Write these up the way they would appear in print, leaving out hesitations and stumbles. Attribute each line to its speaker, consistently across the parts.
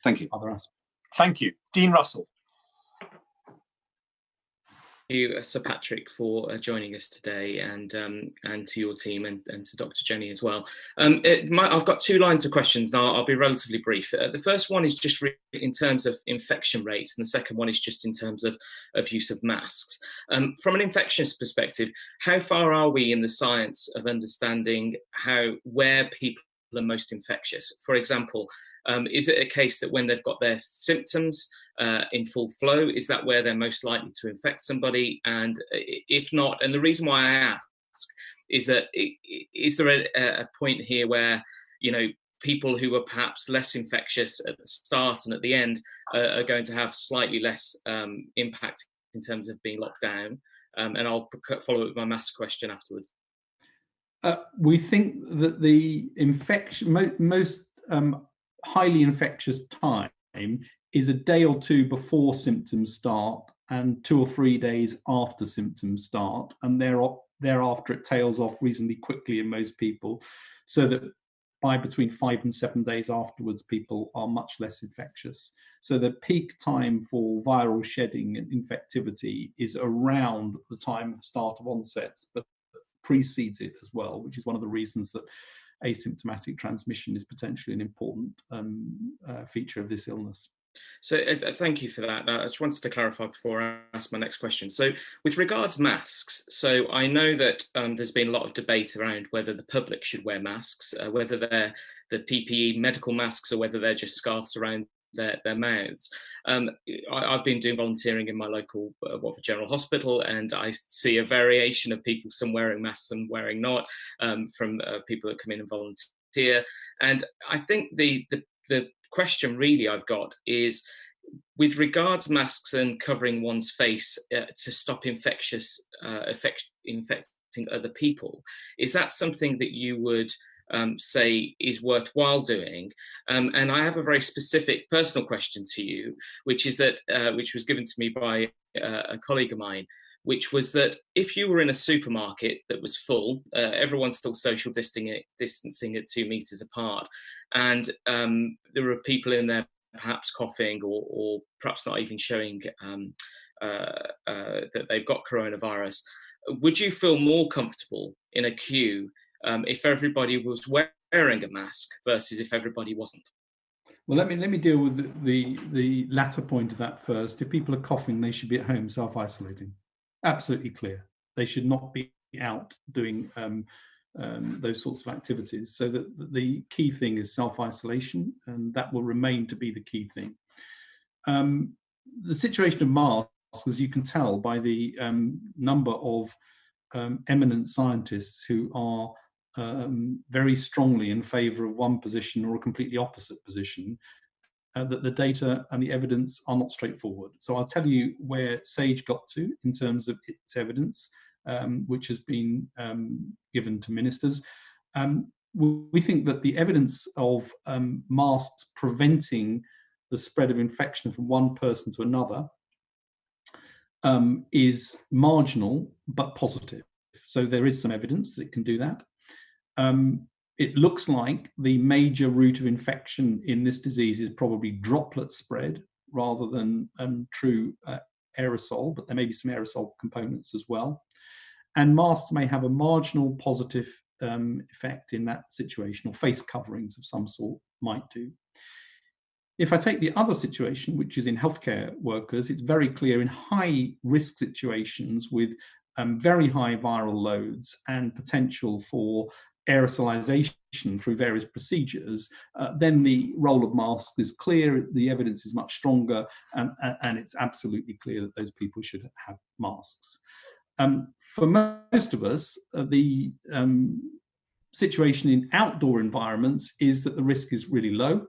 Speaker 1: Thank you.
Speaker 2: Other aspects.
Speaker 3: Thank you. Dean Russell.
Speaker 4: Thank you, Sir Patrick, for joining us today, and to your team, and to Dr. Jenny as well. I've got two lines of questions now. I'll be relatively brief. The first one is just in terms of infection rates, and the second one is just in terms of use of masks. From an infectious perspective, how far are we in the science of understanding where people are most infectious? For example, is it a case that when they've got their symptoms in full flow, is that where they're most likely to infect somebody? And if not, and the reason why I ask is that is there a point here where, people who are perhaps less infectious at the start and at the end are going to have slightly less impact in terms of being locked down? And I'll follow up with my mask question afterwards.
Speaker 2: We think that the most highly infectious time is a day or two before symptoms start and 2 or 3 days after symptoms start, and thereafter it tails off reasonably quickly in most people, so that by between 5 and 7 days afterwards people are much less infectious. So the peak time for viral shedding and infectivity is around the time of start of onset, but precedes it as well, which is one of the reasons that asymptomatic transmission is potentially an important feature of this illness.
Speaker 4: So thank you for that. I just wanted to clarify before I ask my next question. So with regards masks, so I know that there's been a lot of debate around whether the public should wear masks, whether they're the PPE medical masks or whether they're just scarves around their mouths. I've been doing volunteering in my local Watford General Hospital, and I see a variation of people, some wearing masks and wearing not, from people that come in and volunteer. And I think the question really I've got is, with regards masks and covering one's face to stop infecting other people, is that something that you would say is worthwhile doing? And I have a very specific personal question to you, which is that which was given to me by a colleague of mine, which was that if you were in a supermarket that was full, everyone's still social distancing at 2 meters apart, and there were people in there perhaps coughing or perhaps not even showing that they've got coronavirus, would you feel more comfortable in a queue if everybody was wearing a mask versus if everybody wasn't?
Speaker 2: Well, let me deal with the latter point of that first. If people are coughing, they should be at home self-isolating. Absolutely clear. They should not be out doing those sorts of activities. So that the key thing is self-isolation, and that will remain to be the key thing. The situation of masks, as you can tell by the number of eminent scientists who are very strongly in favour of one position or a completely opposite position, that the data and the evidence are not straightforward. So I'll tell you where SAGE got to in terms of its evidence, which has been given to ministers. We think that the evidence of masks preventing the spread of infection from one person to another is marginal but positive. So there is some evidence that it can do that. It looks like the major route of infection in this disease is probably droplet spread rather than true aerosol, but there may be some aerosol components as well. And masks may have a marginal positive effect in that situation, or face coverings of some sort might do. If I take the other situation, which is in healthcare workers, it's very clear in high risk situations with very high viral loads and potential for aerosolization through various procedures, then the role of masks is clear, the evidence is much stronger, and it's absolutely clear that those people should have masks. For most of us, the situation in outdoor environments is that the risk is really low,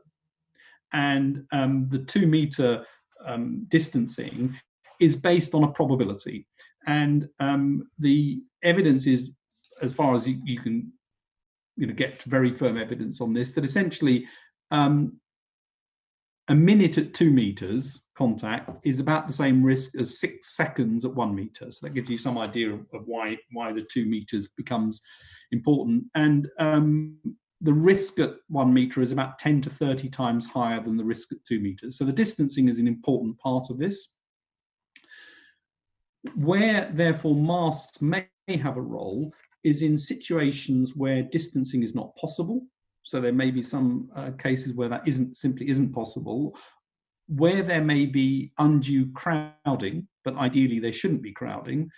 Speaker 2: and the 2 meter distancing is based on a probability. And the evidence is, as far as you can get very firm evidence on this, that essentially a minute at 2 meters contact is about the same risk as 6 seconds at 1 meter. So that gives you some idea of why the 2 meters becomes important. And the risk at 1 metre is about 10 to 30 times higher than the risk at 2 metres. So the distancing is an important part of this. Where, therefore, masks may have a role is in situations where distancing is not possible. So there may be some cases where that simply isn't possible, where there may be undue crowding, but ideally they shouldn't be crowding.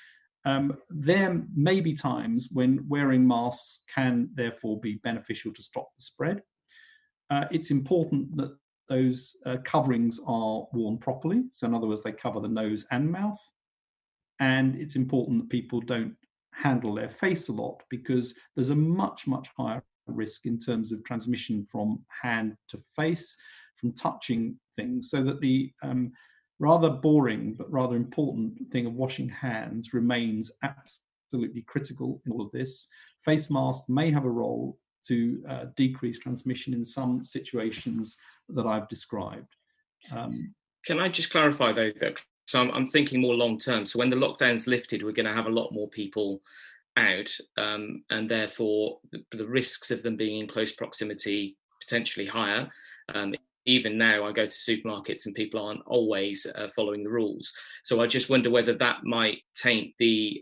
Speaker 2: There may be times when wearing masks can therefore be beneficial to stop the spread. It's important that those coverings are worn properly. So in other words, they cover the nose and mouth. And it's important that people don't handle their face a lot, because there's a much, much higher risk in terms of transmission from hand to face, from touching things, so that the rather boring but rather important thing of washing hands remains absolutely critical in all of this. Face masks may have a role to decrease transmission in some situations that I've described.
Speaker 4: Can I just clarify though, so I'm thinking more long term. So when the lockdown's lifted, we're going to have a lot more people out, and therefore the risks of them being in close proximity potentially higher. Even now, I go to supermarkets and people aren't always following the rules. So I just wonder whether that might taint the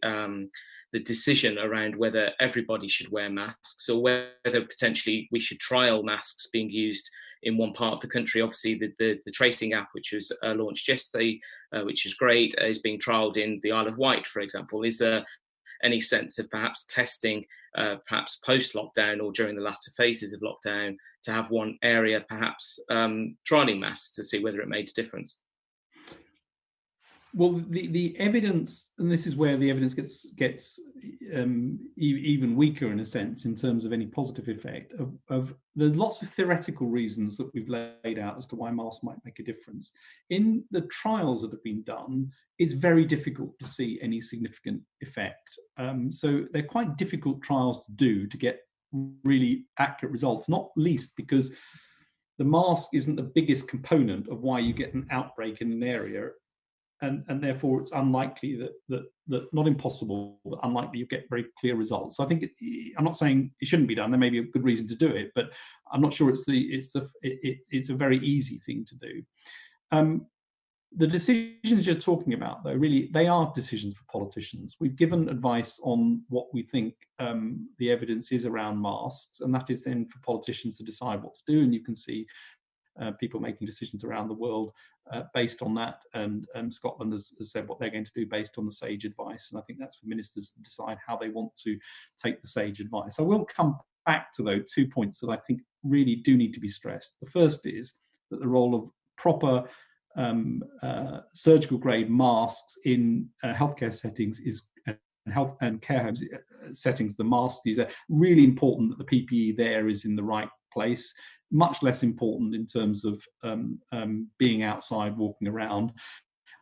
Speaker 4: decision around whether everybody should wear masks, or whether potentially we should trial masks being used in one part of the country. Obviously, the tracing app, which was launched yesterday, which is great, is being trialled in the Isle of Wight, for example. Is there any sense of perhaps testing, perhaps post-lockdown or during the latter phases of lockdown, to have one area perhaps trialling masks to see whether it made a difference?
Speaker 2: Well, the evidence, and this is where the evidence gets even weaker in a sense in terms of any positive effect. There's lots of theoretical reasons that we've laid out as to why masks might make a difference. In the trials that have been done, it's very difficult to see any significant effect. So they're quite difficult trials to do to get really accurate results, not least because the mask isn't the biggest component of why you get an outbreak in an area. And therefore, it's unlikely that not impossible, but unlikely you get very clear results. So I think I'm not saying it shouldn't be done. There may be a good reason to do it, but I'm not sure it's a very easy thing to do. The decisions you're talking about, though, really they are decisions for politicians. We've given advice on what we think the evidence is around masks, and that is then for politicians to decide what to do. And you can see people making decisions around the world based on that, and Scotland has said what they're going to do based on the SAGE advice, and I think that's for ministers to decide how they want to take the SAGE advice. I will come back to those 2 points that I think really do need to be stressed. The first is that the role of proper surgical grade masks in healthcare settings is health and care homes settings. The mask is really important that the PPE there is in the right place. Much less important in terms of being outside, walking around.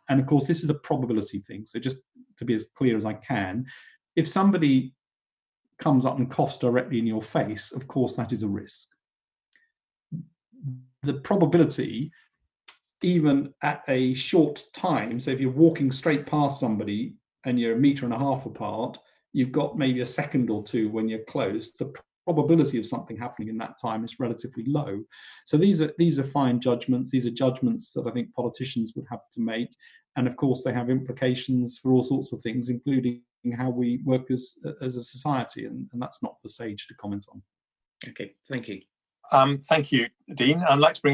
Speaker 2: And of course, this is a probability thing. So just to be as clear as I can, if somebody comes up and coughs directly in your face, of course, that is a risk. The probability, even at a short time, so if you're walking straight past somebody and you're 1.5 meters apart, you've got maybe a second or two when you're close. The probability of something happening in that time is relatively low. So these are fine judgments. These are judgments that I think politicians would have to make, and of course they have implications for all sorts of things, including how we work as a society, and that's not for SAGE to comment on.
Speaker 4: Okay, thank you.
Speaker 3: Thank you, Dean. I'd like to bring